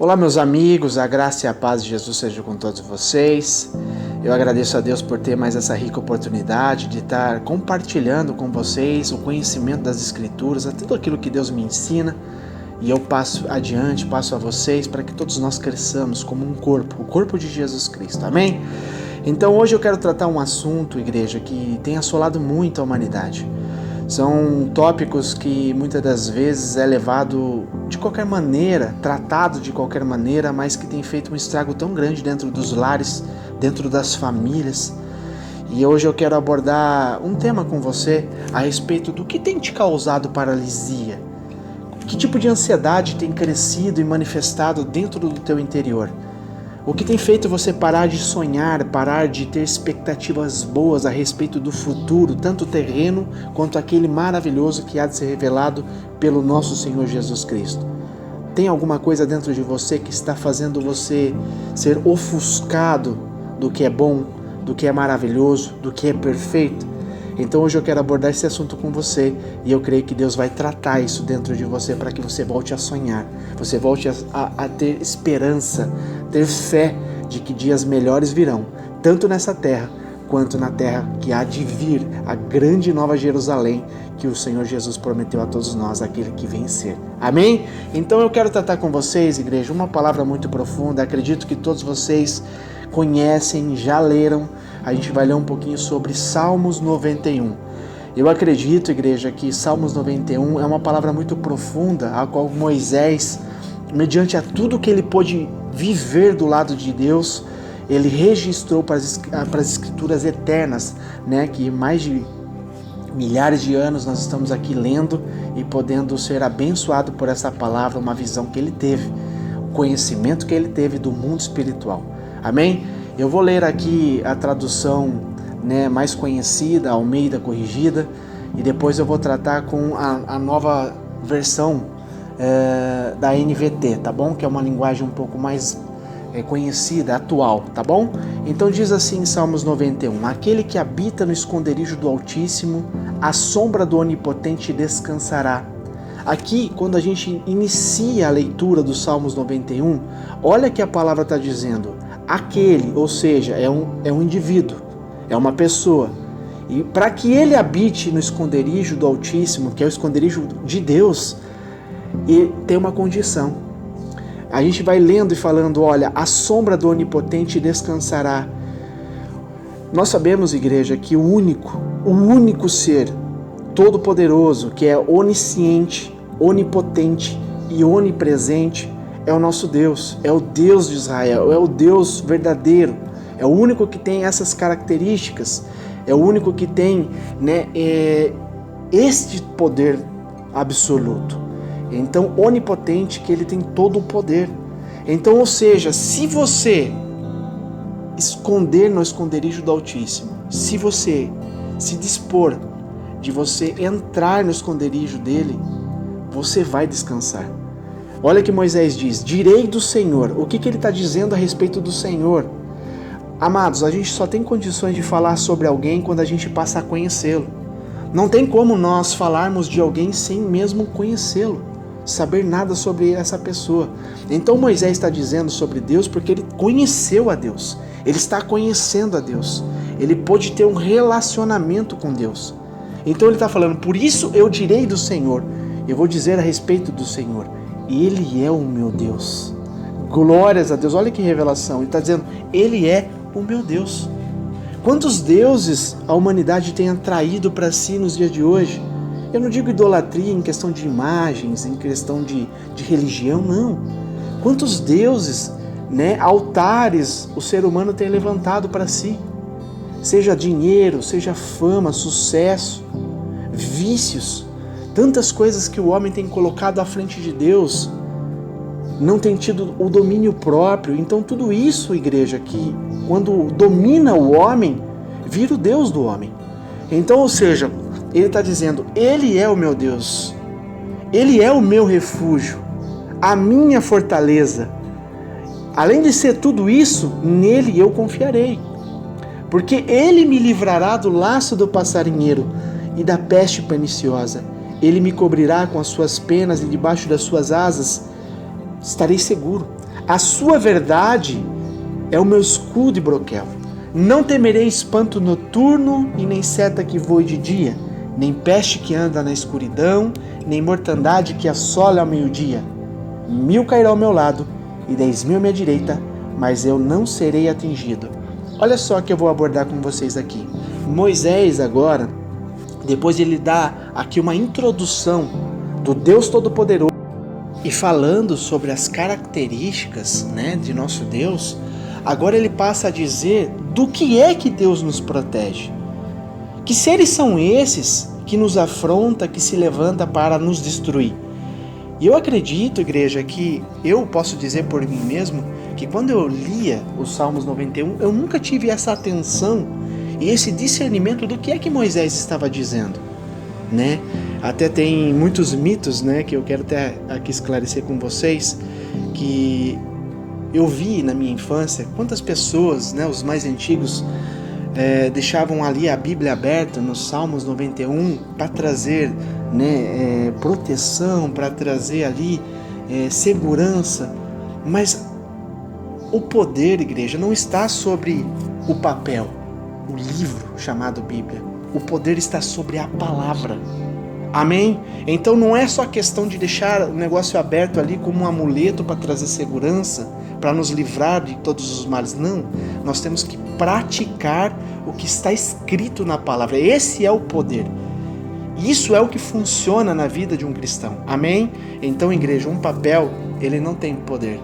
Olá, meus amigos, a graça e a paz de Jesus seja com todos vocês. Eu agradeço a Deus por ter mais essa rica oportunidade de estar compartilhando com vocês o conhecimento das Escrituras, tudo aquilo que Deus me ensina, e eu passo adiante, passo a vocês para que todos nós cresçamos como um corpo, o corpo de Jesus Cristo, amém? Então hoje eu quero tratar um assunto, igreja, que tem assolado muito a humanidade. São tópicos que muitas das vezes é levado de qualquer maneira, tratado de qualquer maneira, mas que tem feito um estrago tão grande dentro dos lares, dentro das famílias. E hoje eu quero abordar um tema com você a respeito do que tem te causado paralisia. Que tipo de ansiedade tem crescido e manifestado dentro do teu interior? O que tem feito você parar de sonhar, parar de ter expectativas boas a respeito do futuro, tanto terreno quanto aquele maravilhoso que há de ser revelado pelo nosso Senhor Jesus Cristo? Tem alguma coisa dentro de você que está fazendo você ser ofuscado do que é bom, do que é maravilhoso, do que é perfeito? Então hoje eu quero abordar esse assunto com você e eu creio que Deus vai tratar isso dentro de você para que você volte a sonhar, você volte a ter esperança, ter fé de que dias melhores virão, tanto nessa terra quanto na terra que há de vir, a grande nova Jerusalém que o Senhor Jesus prometeu a todos nós, aquele que vencer. Amém? Então eu quero tratar com vocês, igreja, uma palavra muito profunda, acredito que todos vocês conhecem, já leram. A gente vai ler um pouquinho sobre Salmos 91. Eu acredito, igreja, que Salmos 91 é uma palavra muito profunda, a qual Moisés, mediante a tudo que ele pôde viver do lado de Deus, ele registrou para as escrituras eternas, né, que mais de milhares de anos nós estamos aqui lendo e podendo ser abençoado por essa palavra, uma visão que ele teve, o conhecimento que ele teve do mundo espiritual. Amém? Eu vou ler aqui a tradução, né, mais conhecida, Almeida Corrigida, e depois eu vou tratar com a nova versão da NVT, tá bom? Que é uma linguagem um pouco mais conhecida, atual, tá bom? Então diz assim em Salmos 91: Aquele que habita no esconderijo do Altíssimo, à sombra do Onipotente descansará. Aqui, quando a gente inicia a leitura do Salmos 91, olha que a palavra está dizendo: aquele, ou seja, é um indivíduo, é uma pessoa. E para que ele habite no esconderijo do Altíssimo, que é o esconderijo de Deus, e tem uma condição. A gente vai lendo e falando, olha, a sombra do Onipotente descansará. Nós sabemos, igreja, que o único ser todo-poderoso, que é onisciente, onipotente e onipresente, é o nosso Deus, é o Deus de Israel, é o Deus verdadeiro, é o único que tem essas características, é o único que tem, né, este poder absoluto. Então, onipotente, que ele tem todo o poder. Então, ou seja, se você esconder no esconderijo do Altíssimo, se você se dispor de você entrar no esconderijo dele, você vai descansar. Olha que Moisés diz, direi do Senhor. O que ele está dizendo a respeito do Senhor? Amados, a gente só tem condições de falar sobre alguém quando a gente passa a conhecê-lo. Não tem como nós falarmos de alguém sem mesmo conhecê-lo, saber nada sobre essa pessoa. Então Moisés está dizendo sobre Deus porque ele conheceu a Deus. Ele está conhecendo a Deus. Ele pôde ter um relacionamento com Deus. Então ele está falando, por isso eu direi do Senhor. Eu vou dizer a respeito do Senhor. Ele é o meu Deus. Glórias a Deus. Olha que revelação. Ele está dizendo, Ele é o meu Deus. Quantos deuses a humanidade tem atraído para si nos dias de hoje? Eu não digo idolatria em questão de imagens, em questão de religião, não. Quantos deuses, né, altares o ser humano tem levantado para si? Seja dinheiro, seja fama, sucesso, vícios. Tantas coisas que o homem tem colocado à frente de Deus, não tem tido o domínio próprio. Então tudo isso, igreja, que quando domina o homem, vira o Deus do homem. Então, ou seja, ele está dizendo, Ele é o meu Deus, Ele é o meu refúgio, a minha fortaleza. Além de ser tudo isso, nele eu confiarei, porque Ele me livrará do laço do passarinheiro e da peste perniciosa. Ele me cobrirá com as suas penas e debaixo das suas asas estarei seguro. A sua verdade é o meu escudo e broquel. Não temerei espanto noturno e nem seta que voe de dia, nem peste que anda na escuridão, nem mortandade que assola ao meio-dia. 1000 cairão ao meu lado e 10.000 à minha direita, mas eu não serei atingido. Olha só que eu vou abordar com vocês aqui. Moisés agora, depois de ele dar aqui uma introdução do Deus Todo-Poderoso e falando sobre as características, né, de nosso Deus, agora ele passa a dizer do que é que Deus nos protege. Que seres são esses que nos afronta, que se levanta para nos destruir? E eu acredito, igreja, que eu posso dizer por mim mesmo, que quando eu lia os Salmos 91, eu nunca tive essa atenção e esse discernimento do que é que Moisés estava dizendo, né? Até tem muitos mitos, né, que eu quero até aqui esclarecer com vocês, que eu vi na minha infância quantas pessoas, né, os mais antigos, deixavam ali a Bíblia aberta nos Salmos 91 para trazer, né, proteção, para trazer ali segurança. Mas o poder, igreja, não está sobre o papel, o livro chamado Bíblia. O poder está sobre a palavra. Amém? Então não é só questão de deixar o negócio aberto ali como um amuleto para trazer segurança, para nos livrar de todos os males. Não, nós temos que praticar o que está escrito na palavra. Esse é o poder. Isso é o que funciona na vida de um cristão. Amém? Então, igreja, um papel, ele não tem poder.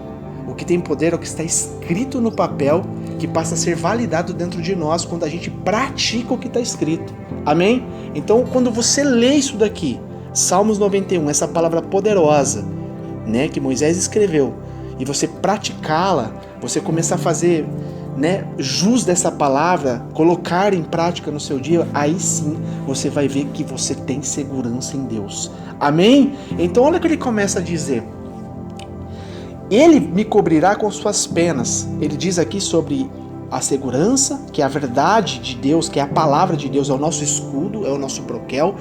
O que tem poder é o que está escrito no papel, que passa a ser validado dentro de nós quando a gente pratica o que está escrito. Amém? Então, quando você lê isso daqui, Salmos 91, essa palavra poderosa, né, que Moisés escreveu, e você praticá-la, você começar a fazer, né, jus dessa palavra, colocar em prática no seu dia, aí sim você vai ver que você tem segurança em Deus. Amém? Então, olha o que ele começa a dizer. Ele me cobrirá com suas penas. Ele diz aqui sobre a segurança, que é a verdade de Deus, que é a palavra de Deus, é o nosso escudo, é o nosso broquel,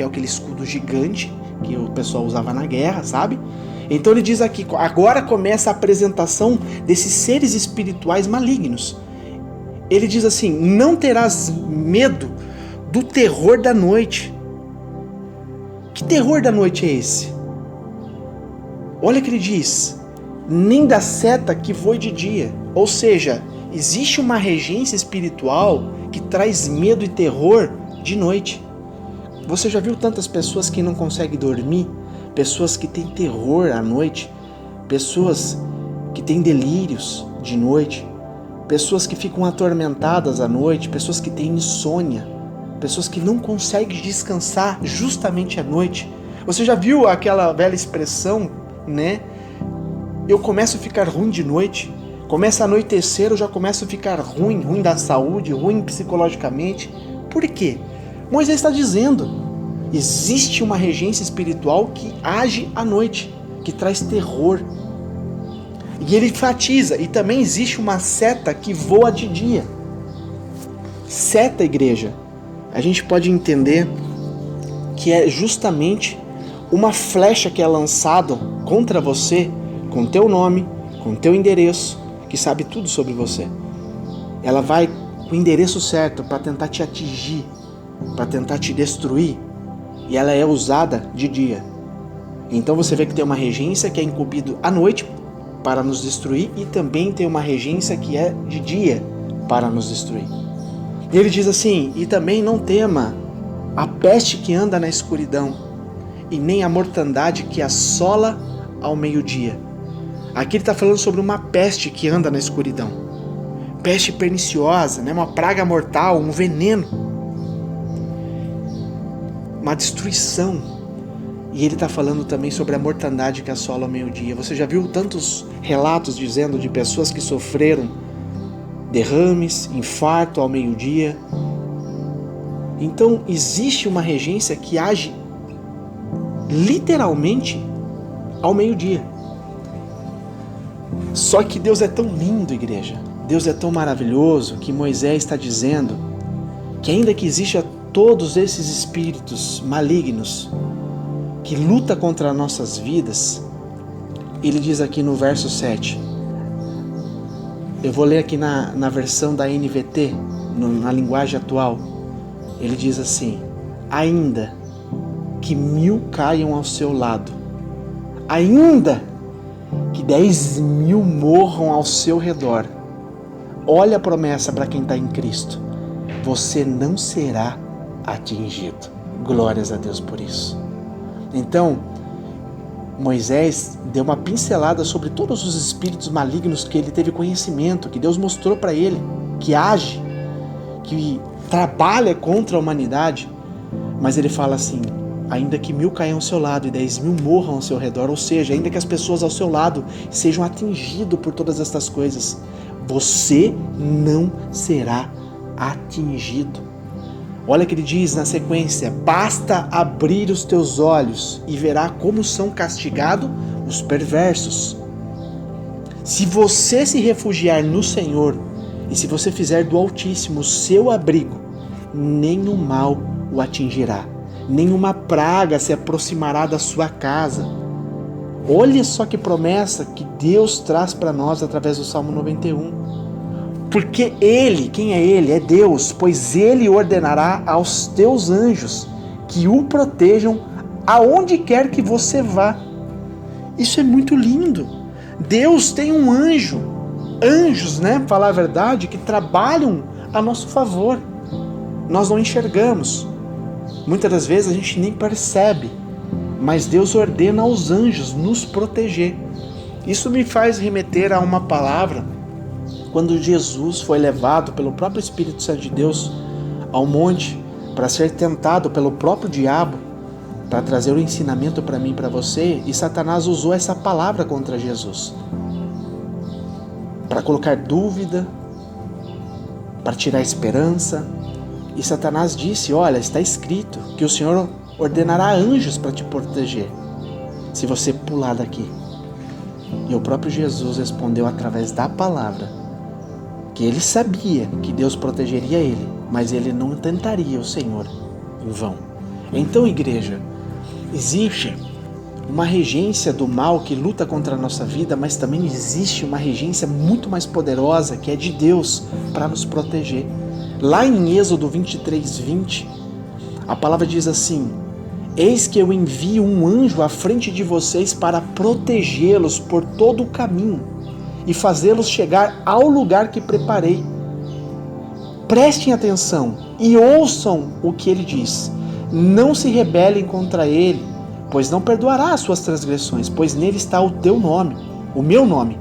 aquele escudo gigante que o pessoal usava na guerra, sabe? Então ele diz aqui, agora começa a apresentação desses seres espirituais malignos. Ele diz assim, não terás medo do terror da noite. Que terror da noite é esse? Olha o que ele diz, nem da seta que voe de dia. Ou seja, existe uma regência espiritual que traz medo e terror de noite. Você já viu tantas pessoas que não conseguem dormir? Pessoas que têm terror à noite? Pessoas que têm delírios de noite? Pessoas que ficam atormentadas à noite? Pessoas que têm insônia? Pessoas que não conseguem descansar justamente à noite? Você já viu aquela velha expressão, né? Eu começo a ficar ruim de noite. Começa a anoitecer, eu já começo a ficar ruim da saúde, ruim psicologicamente. Por quê? Moisés está dizendo, existe uma regência espiritual que age à noite, que traz terror. E ele enfatiza, e também existe uma seta que voa de dia. Seta, igreja, a gente pode entender que é justamente uma flecha que é lançada contra você, com teu nome, com teu endereço, que sabe tudo sobre você. Ela vai com o endereço certo para tentar te atingir, para tentar te destruir, e ela é usada de dia. Então você vê que tem uma regência que é incumbido à noite para nos destruir, e também tem uma regência que é de dia para nos destruir. E ele diz assim, e também não tema a peste que anda na escuridão, e nem a mortandade que assola ao meio-dia. Aqui ele está falando sobre uma peste que anda na escuridão. Peste perniciosa, né? Uma praga mortal, um veneno. Uma destruição. E ele está falando também sobre a mortandade que assola ao meio-dia. Você já viu tantos relatos dizendo de pessoas que sofreram derrames, infarto ao meio-dia? Então existe uma regência que age literalmente ao meio-dia. Só que Deus é tão lindo, igreja. Deus é tão maravilhoso que Moisés está dizendo que ainda que exista todos esses espíritos malignos que lutam contra nossas vidas, ele diz aqui no verso 7, Eu vou ler aqui na versão da NVT, na linguagem atual. Ele diz assim: ainda que 1000 caiam ao seu lado, ainda que 10.000 morram ao seu redor, olha a promessa para quem está em Cristo: você não será atingido. Glórias a Deus por isso. Então, Moisés deu uma pincelada sobre todos os espíritos malignos que ele teve conhecimento, que Deus mostrou para ele, que age, que trabalha contra a humanidade. Mas ele fala assim: ainda que 1000 caiam ao seu lado e 10.000 morram ao seu redor, ou seja, ainda que as pessoas ao seu lado sejam atingidas por todas estas coisas, você não será atingido. Olha o que ele diz na sequência: basta abrir os teus olhos e verá como são castigados os perversos. Se você se refugiar no Senhor e se você fizer do Altíssimo o seu abrigo, nenhum mal o atingirá, nenhuma praga se aproximará da sua casa. Olha só que promessa que Deus traz para nós através do Salmo 91. Porque Ele, quem é Ele? É Deus, pois Ele ordenará aos teus anjos que o protejam aonde quer que você vá. Isso é muito lindo. Deus tem um anjo, anjos, falar a verdade, que trabalham a nosso favor. Nós não enxergamos. Muitas das vezes a gente nem percebe, mas Deus ordena aos anjos nos proteger. Isso me faz remeter a uma palavra quando Jesus foi levado pelo próprio Espírito Santo de Deus ao monte para ser tentado pelo próprio diabo, para trazer o ensinamento para mim e para você, e Satanás usou essa palavra contra Jesus, para colocar dúvida, para tirar a esperança. E Satanás disse: olha, está escrito que o Senhor ordenará anjos para te proteger se você pular daqui. E o próprio Jesus respondeu através da palavra que ele sabia que Deus protegeria ele, mas ele não tentaria o Senhor em vão. Então, igreja, existe uma regência do mal que luta contra a nossa vida, mas também existe uma regência muito mais poderosa, que é de Deus, para nos proteger. Lá em Êxodo 23:20, a palavra diz assim: eis que eu envio um anjo à frente de vocês para protegê-los por todo o caminho e fazê-los chegar ao lugar que preparei. Prestem atenção e ouçam o que ele diz. Não se rebelem contra ele, pois não perdoará as suas transgressões, pois nele está o teu nome, o meu nome.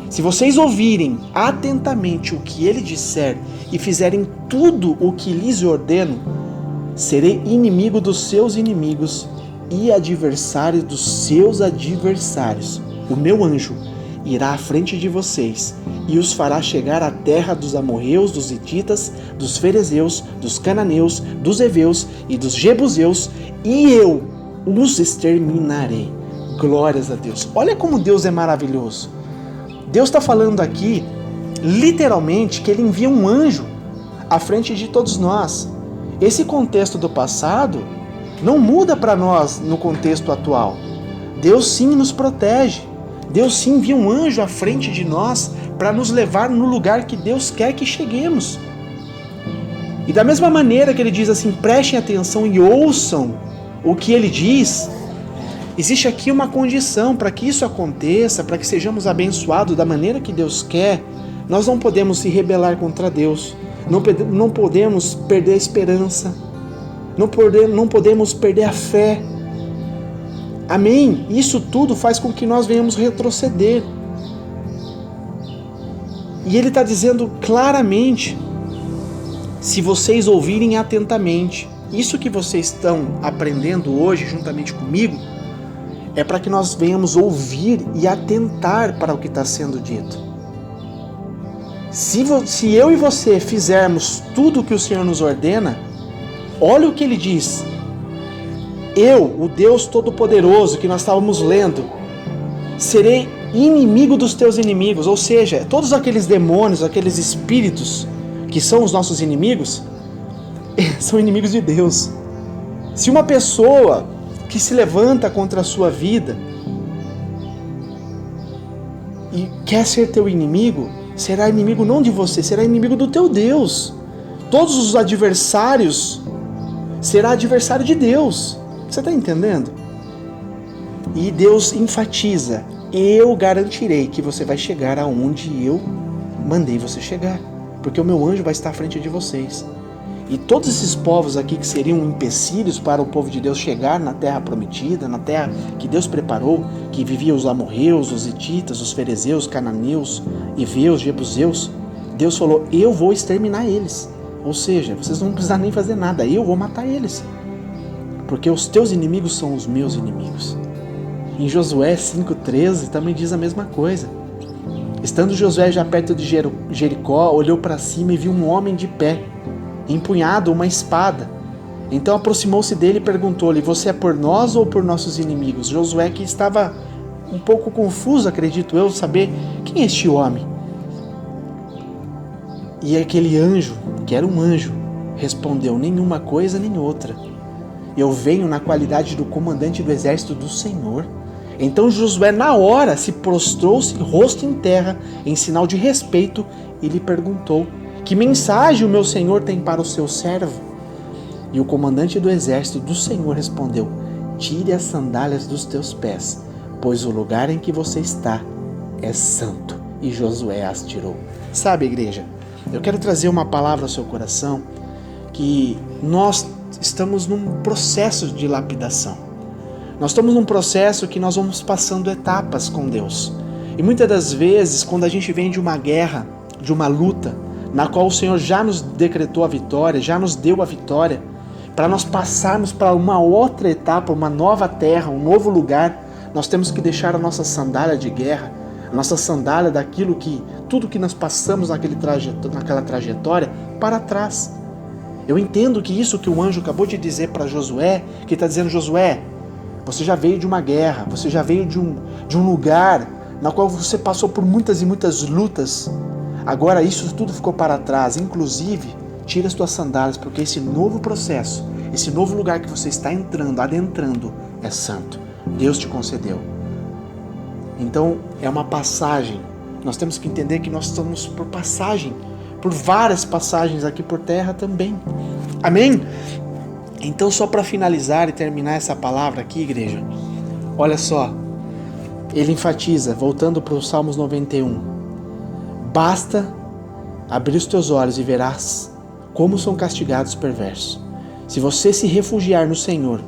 Se vocês ouvirem atentamente o que ele disser e fizerem tudo o que lhes ordeno, serei inimigo dos seus inimigos e adversário dos seus adversários. O meu anjo irá à frente de vocês e os fará chegar à terra dos amorreus, dos hititas, dos ferezeus, dos cananeus, dos heveus e dos jebuseus, e eu os exterminarei. Glórias a Deus. Olha como Deus é maravilhoso. Deus está falando aqui, literalmente, que ele envia um anjo à frente de todos nós. Esse contexto do passado não muda para nós no contexto atual. Deus sim nos protege. Deus sim envia um anjo à frente de nós para nos levar no lugar que Deus quer que cheguemos. E da mesma maneira que ele diz assim: prestem atenção e ouçam o que ele diz, existe aqui uma condição para que isso aconteça, para que sejamos abençoados da maneira que Deus quer. Nós não podemos se rebelar contra Deus, não podemos perder a esperança, não podemos perder a fé. Amém? Isso tudo faz com que nós venhamos retroceder. E ele está dizendo claramente: se vocês ouvirem atentamente, isso que vocês estão aprendendo hoje juntamente comigo, é para que nós venhamos ouvir e atentar para o que está sendo dito. Se eu e você fizermos tudo o que o Senhor nos ordena, olha o que ele diz: eu, o Deus Todo-Poderoso que nós estávamos lendo, serei inimigo dos teus inimigos. Ou seja, todos aqueles demônios, aqueles espíritos que são os nossos inimigos, são inimigos de Deus. Se uma pessoa que se levanta contra a sua vida e quer ser teu inimigo, será inimigo não de você, será inimigo do teu Deus. Todos os adversários será adversário de Deus. Você está entendendo? E Deus enfatiza: eu garantirei que você vai chegar aonde eu mandei você chegar, porque o meu anjo vai estar à frente de vocês. E todos esses povos aqui que seriam empecilhos para o povo de Deus chegar na terra prometida, na terra que Deus preparou, que viviam os amorreus, os hititas, os ferezeus, cananeus, heveus, jebuseus, Deus falou: eu vou exterminar eles. Ou seja, vocês não precisam nem fazer nada, eu vou matar eles, porque os teus inimigos são os meus inimigos. Em Josué 5,13 também diz a mesma coisa. Estando Josué já perto de Jericó, olhou para cima e viu um homem de pé, empunhado uma espada. Então aproximou-se dele e perguntou-lhe: você é por nós ou por nossos inimigos? Josué, que estava um pouco confuso, acredito eu, saber quem é este homem. E aquele anjo, que era um anjo, respondeu: nenhuma coisa nem outra. Eu venho na qualidade do comandante do exército do Senhor. Então Josué, na hora, se prostrou-se, rosto em terra, em sinal de respeito, e lhe perguntou: que mensagem o meu senhor tem para o seu servo? E o comandante do exército do Senhor respondeu: tire as sandálias dos teus pés, pois o lugar em que você está é santo. E Josué as tirou. Sabe, igreja, eu quero trazer uma palavra ao seu coração, que nós estamos num processo de lapidação. Nós estamos num processo que nós vamos passando etapas com Deus. E muitas das vezes, quando a gente vem de uma guerra, de uma luta, na qual o Senhor já nos decretou a vitória, já nos deu a vitória, para nós passarmos para uma outra etapa, uma nova terra, um novo lugar, nós temos que deixar a nossa sandália de guerra, a nossa sandália daquilo que, tudo que nós passamos naquela trajetória, para trás. Eu entendo que isso que o anjo acabou de dizer para Josué, que está dizendo: Josué, você já veio de uma guerra, você já veio de um lugar na qual você passou por muitas e muitas lutas. Agora isso tudo ficou para trás. Inclusive, tira as tuas sandálias, porque esse novo processo, esse novo lugar que você está entrando, adentrando, é santo. Deus te concedeu. Então, é uma passagem. Nós temos que entender que nós estamos por passagem, por várias passagens aqui por terra também. Amém? Então, só para finalizar e terminar essa palavra aqui, igreja, olha só, ele enfatiza, voltando para o Salmos 91, basta abrir os teus olhos e verás como são castigados os perversos. Se você se refugiar no Senhor,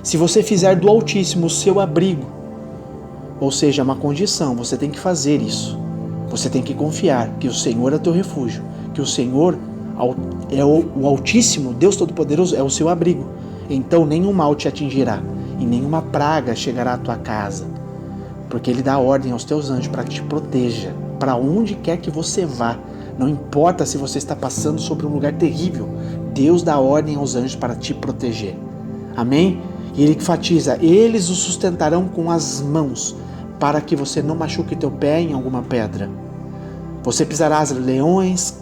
se você fizer do Altíssimo o seu abrigo, ou seja, uma condição, você tem que fazer isso. Você tem que confiar que o Senhor é teu refúgio, que o Senhor é o Altíssimo, Deus Todo-Poderoso, é o seu abrigo. Então nenhum mal te atingirá e nenhuma praga chegará à tua casa, porque Ele dá ordem aos teus anjos para que te proteja, para onde quer que você vá. Não importa se você está passando sobre um lugar terrível, Deus dá ordem aos anjos para te proteger. Amém? E Ele enfatiza: eles o sustentarão com as mãos, para que você não machuque teu pé em alguma pedra. Você pisará leões,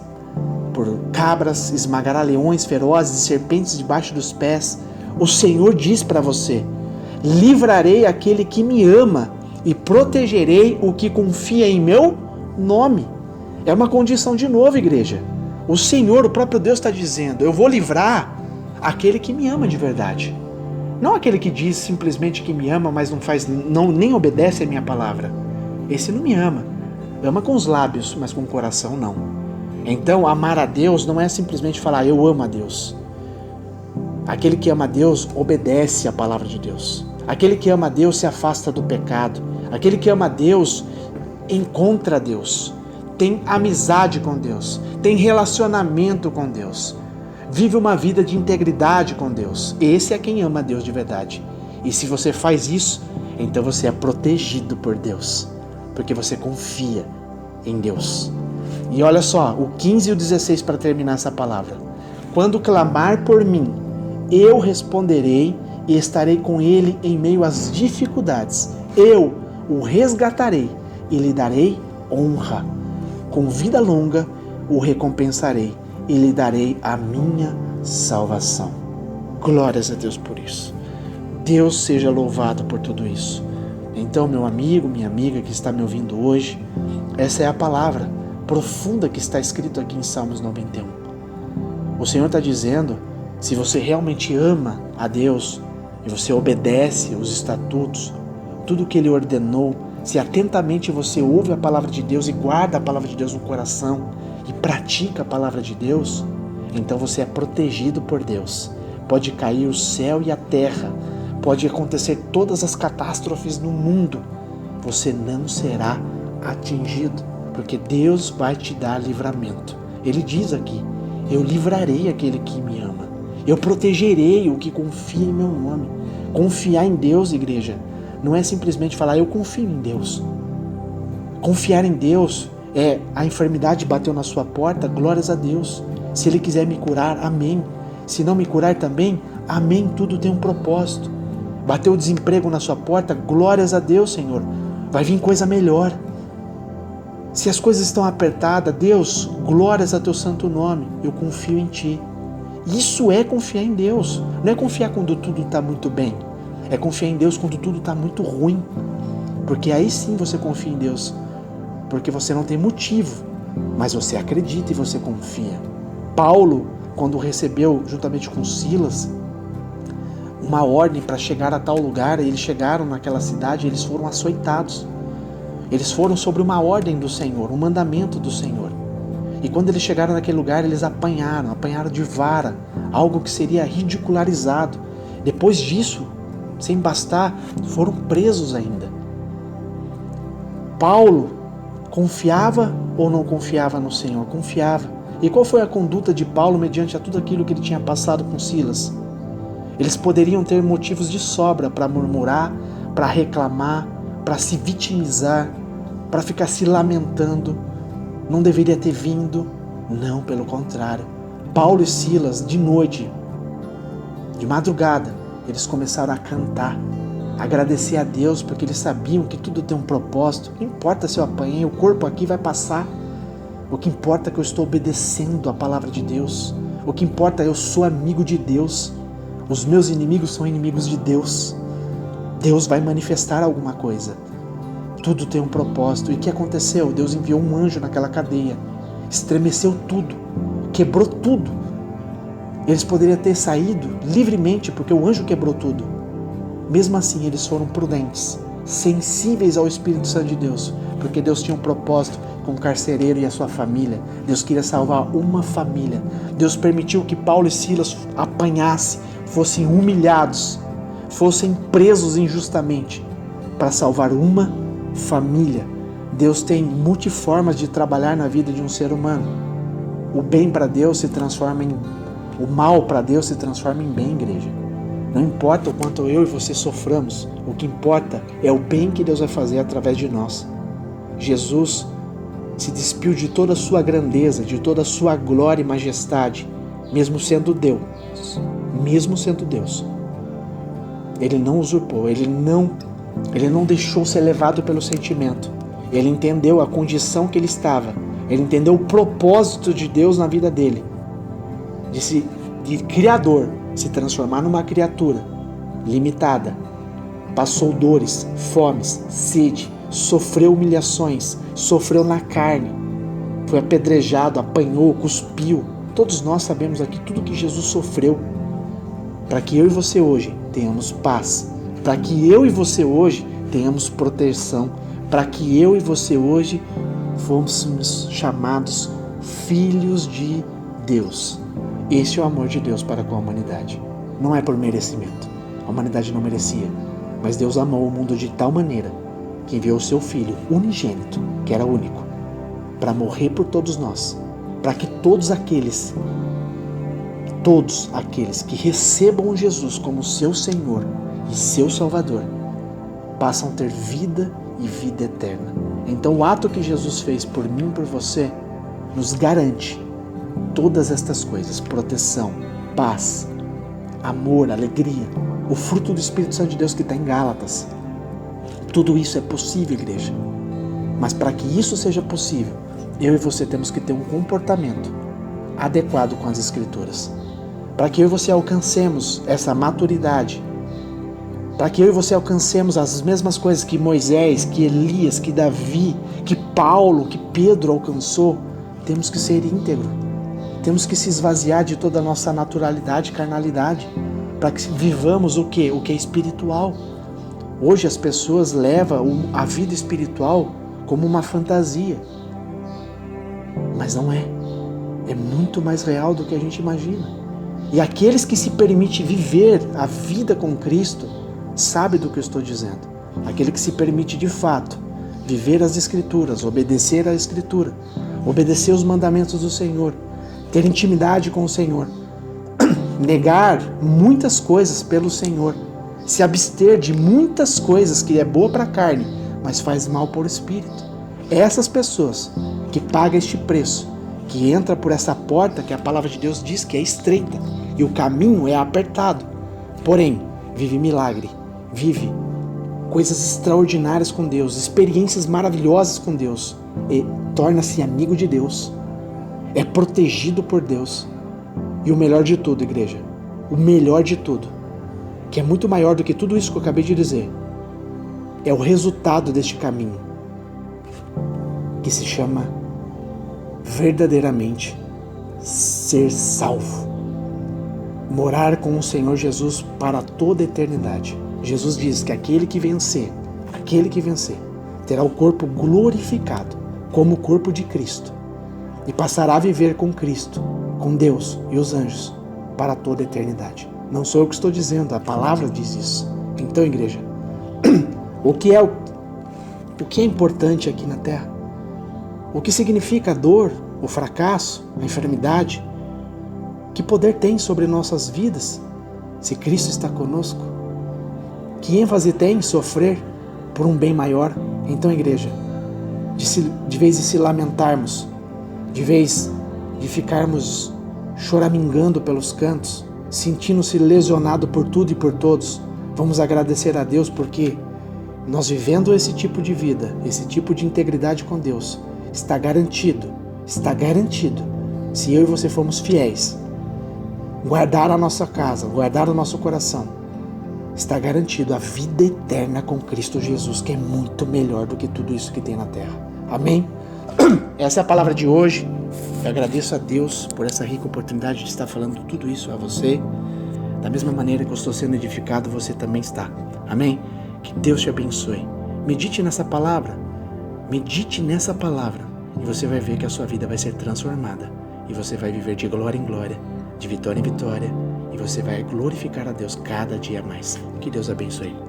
por cabras, esmagará leões ferozes e serpentes debaixo dos pés. O Senhor diz para você: livrarei aquele que me ama e protegerei o que confia em meu nome. É uma condição de novo, igreja. O Senhor, o próprio Deus, está dizendo: eu vou livrar aquele que me ama de verdade. Não aquele que diz simplesmente que me ama, mas nem obedece a minha palavra. Esse não me ama. Ama com os lábios, mas com o coração não. Então, amar a Deus não é simplesmente falar eu amo a Deus. Aquele que ama a Deus obedece a palavra de Deus. Aquele que ama a Deus se afasta do pecado. Aquele que ama a Deus encontra a Deus. Tem amizade com Deus. Tem relacionamento com Deus. Vive uma vida de integridade com Deus. Esse é quem ama a Deus de verdade. E se você faz isso, então você é protegido por Deus, porque você confia em Deus. E olha só, o 15 e o 16 para terminar essa palavra. Quando clamar por mim, eu responderei e estarei com ele em meio às dificuldades. Eu o resgatarei e lhe darei honra. Com vida longa o recompensarei e lhe darei a minha salvação. Glórias a Deus por isso. Deus seja louvado por tudo isso. Então, meu amigo, minha amiga que está me ouvindo hoje, essa é a palavra profunda que está escrito aqui em Salmos 91. O Senhor está dizendo, se você realmente ama a Deus e você obedece os estatutos, tudo que Ele ordenou, se atentamente você ouve a palavra de Deus e guarda a palavra de Deus no coração e pratica a palavra de Deus, então você é protegido por Deus. Pode cair o céu e a terra, pode acontecer todas as catástrofes no mundo, você não será atingido, porque Deus vai te dar livramento. Ele diz aqui, eu livrarei aquele que me ama, eu protegerei o que confia em meu nome. Confiar em Deus, igreja, não é simplesmente falar, eu confio em Deus. Confiar em Deus é, a enfermidade bateu na sua porta, glórias a Deus. Se Ele quiser me curar, amém. Se não me curar também, amém, tudo tem um propósito. Bateu o desemprego na sua porta, glórias a Deus, Senhor. Vai vir coisa melhor. Se as coisas estão apertadas, Deus, glórias a teu santo nome, eu confio em Ti. Isso é confiar em Deus. Não é confiar quando tudo está muito bem. É confiar em Deus quando tudo está muito ruim. Porque aí sim você confia em Deus. Porque você não tem motivo, mas você acredita e você confia. Paulo, quando recebeu, juntamente com Silas, uma ordem para chegar a tal lugar, eles chegaram naquela cidade e eles foram açoitados. Eles foram sobre uma ordem do Senhor, um mandamento do Senhor. E quando eles chegaram naquele lugar, eles apanharam de vara, algo que seria ridicularizado. Depois disso, sem bastar, foram presos ainda. Paulo confiava ou não confiava no Senhor? Confiava. E qual foi a conduta de Paulo mediante a tudo aquilo que ele tinha passado com Silas? Eles poderiam ter motivos de sobra para murmurar, para reclamar, para se vitimizar, para ficar se lamentando. Não deveria ter vindo. Não, pelo contrário. Paulo e Silas, de noite, de madrugada, eles começaram a cantar, a agradecer a Deus, porque eles sabiam que tudo tem um propósito. Não importa se eu apanhei, o corpo aqui vai passar. O que importa é que eu estou obedecendo a palavra de Deus. O que importa é que eu sou amigo de Deus. Os meus inimigos são inimigos de Deus. Deus vai manifestar alguma coisa. Tudo tem um propósito. E o que aconteceu? Deus enviou um anjo naquela cadeia. Estremeceu tudo. Quebrou tudo. Eles poderiam ter saído livremente, porque o anjo quebrou tudo. Mesmo assim, eles foram prudentes, sensíveis ao Espírito Santo de Deus, porque Deus tinha um propósito com o carcereiro e a sua família. Deus queria salvar uma família. Deus permitiu que Paulo e Silas apanhassem, fossem humilhados, fossem presos injustamente, para salvar uma família. Deus tem multiformas de trabalhar na vida de um ser humano. O bem para Deus se transforma em... O mal para Deus se transforma em bem, igreja. Não importa o quanto eu e você soframos, o que importa é o bem que Deus vai fazer através de nós. Jesus se despiu de toda a sua grandeza, de toda a sua glória e majestade, mesmo sendo Deus. Ele não usurpou, ele não deixou ser levado pelo sentimento. Ele entendeu a condição que ele estava, ele entendeu o propósito de Deus na vida dele, de criador, se transformar numa criatura limitada. Passou dores, fomes, sede, sofreu humilhações, sofreu na carne, foi apedrejado, apanhou, cuspiu. Todos nós sabemos aqui tudo que Jesus sofreu, para que eu e você hoje tenhamos paz, para que eu e você hoje tenhamos proteção, para que eu e você hoje fôssemos chamados filhos de Deus. Esse é o amor de Deus para com a humanidade. Não é por merecimento. A humanidade não merecia. Mas Deus amou o mundo de tal maneira que enviou o seu Filho unigênito, que era único, para morrer por todos nós, para que todos aqueles que recebam Jesus como seu Senhor e seu Salvador, passam a ter vida e vida eterna. Então o ato que Jesus fez por mim e por você nos garante todas estas coisas: proteção, paz, amor, alegria, o fruto do Espírito Santo de Deus que está em Gálatas. Tudo isso é possível, igreja. Mas para que isso seja possível, eu e você temos que ter um comportamento adequado com as Escrituras. Para que eu e você alcancemos essa maturidade para que eu e você alcancemos as mesmas coisas que Moisés, que Elias, que Davi, que Paulo, que Pedro alcançou, temos que ser íntegro. Temos que se esvaziar de toda a nossa naturalidade, carnalidade, para que vivamos o quê? O que é espiritual. Hoje as pessoas levam a vida espiritual como uma fantasia, mas não é. É muito mais real do que a gente imagina. E aqueles que se permitem viver a vida com Cristo, sabe do que eu estou dizendo. Aquele que se permite de fato viver as Escrituras, obedecer à Escritura, obedecer os mandamentos do Senhor, ter intimidade com o Senhor, negar muitas coisas pelo Senhor, se abster de muitas coisas que é boa para a carne, mas faz mal para o espírito. Essas pessoas que pagam este preço, que entra por essa porta que a palavra de Deus diz que é estreita e o caminho é apertado, porém vive milagre, vive coisas extraordinárias com Deus, experiências maravilhosas com Deus, e torna-se amigo de Deus, é protegido por Deus. E o melhor de tudo, igreja, o melhor de tudo, que é muito maior do que tudo isso que eu acabei de dizer, é o resultado deste caminho, que se chama verdadeiramente ser salvo, morar com o Senhor Jesus para toda a eternidade. Jesus diz que aquele que vencer, terá o corpo glorificado como o corpo de Cristo e passará a viver com Cristo, com Deus e os anjos para toda a eternidade. Não sou eu que estou dizendo, a palavra diz isso. Então, igreja, o que é importante aqui na terra? O que significa a dor, o fracasso, a enfermidade? Que poder tem sobre nossas vidas se Cristo está conosco? Que ênfase tem sofrer por um bem maior? Então, igreja, de vez de se lamentarmos, de vez de ficarmos choramingando pelos cantos, sentindo-se lesionado por tudo e por todos, vamos agradecer a Deus porque nós vivendo esse tipo de vida, esse tipo de integridade com Deus, está garantido, se eu e você formos fiéis, guardar a nossa casa, guardar o nosso coração, está garantido a vida eterna com Cristo Jesus, que é muito melhor do que tudo isso que tem na terra. Amém? Essa é a palavra de hoje. Eu agradeço a Deus por essa rica oportunidade de estar falando tudo isso a você. Da mesma maneira que eu estou sendo edificado, você também está. Amém? Que Deus te abençoe. Medite nessa palavra. E você vai ver que a sua vida vai ser transformada. E você vai viver de glória em glória, de vitória em vitória. E você vai glorificar a Deus cada dia mais. Que Deus abençoe.